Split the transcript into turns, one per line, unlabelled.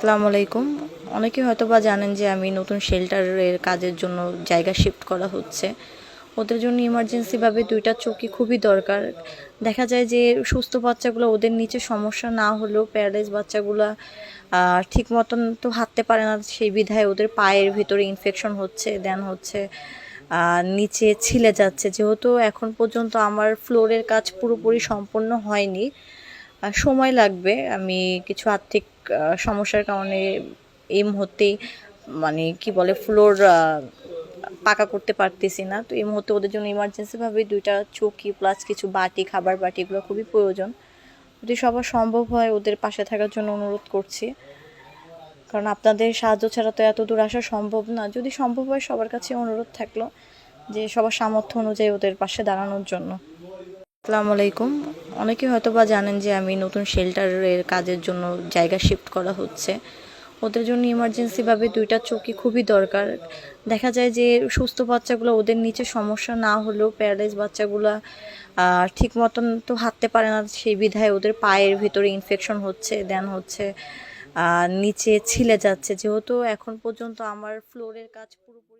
আসসালামু আলাইকুম। অনেকে হয়তোবা জানেন যে আমি নতুন শেল্টারের কাজের জন্য জায়গা শিফট করা হচ্ছে। ওদের জন্য ইমার্জেন্সিভাবে ২ টা চৌকি খুবই দরকার। দেখা যায় যে সুস্থ বাচ্চাগুলো ওদের নিচে সমস্যা না হলেও প্যারালাইজ বাচ্চাগুলা ঠিক মতন তো হাঁটতে পারে না, সেই বিধায় ওদের পায়ের ভিতরে ইনফেকশন হচ্ছে, দেন হচ্ছে নিচে ছিলে যাচ্ছে। যেহেতু এখন পর্যন্ত আমার ফ্লোরের কাজ পুরোপুরি সম্পন্ন হয়নি, সময় লাগবে। আমি কিছু আর্থিক সমস্যার কারণে এই মুহূর্তেই মানে কি বলে ফ্লোর পাকা করতে পারতেছি না। তো এই মুহূর্তে ওদের জন্য ইমার্জেন্সিভাবে ২ টা চৌকি প্লাস কিছু বাটি, খাবার বাটি এগুলো খুবই প্রয়োজন। যদি সবার সম্ভব হয় ওদের পাশে থাকার জন্য অনুরোধ করছি। কারণ আপনাদের সাহায্য ছাড়া তো এত দূর আসা সম্ভব না। যদি সম্ভব হয় সবার কাছে অনুরোধ থাকলো যে সবার সামর্থ্য অনুযায়ী ওদের পাশে দাঁড়ানোর জন্য। আসসালামু আলাইকুম। অনেকে হয়তোবা জানেন যে আমি নতুন শেল্টারের কাজের জন্য জায়গা শিফট করা হচ্ছে। ওদের জন্য ইমার্জেন্সিভাবে ২ টা চৌকি খুবই দরকার। দেখা যায় যে সুস্থ বাচ্চাগুলো ওদের নিচে সমস্যা না হলেও প্যারালাইজ বাচ্চাগুলা ঠিক মতন তো হাঁটতে পারে না, সেই বিধায় ওদের পায়ের ভিতরে ইনফেকশন হচ্ছে, দেন হচ্ছে নিচে ছিলে যাচ্ছে। যেহেতু এখন পর্যন্ত আমার ফ্লোরের কাজ পুরোপুরি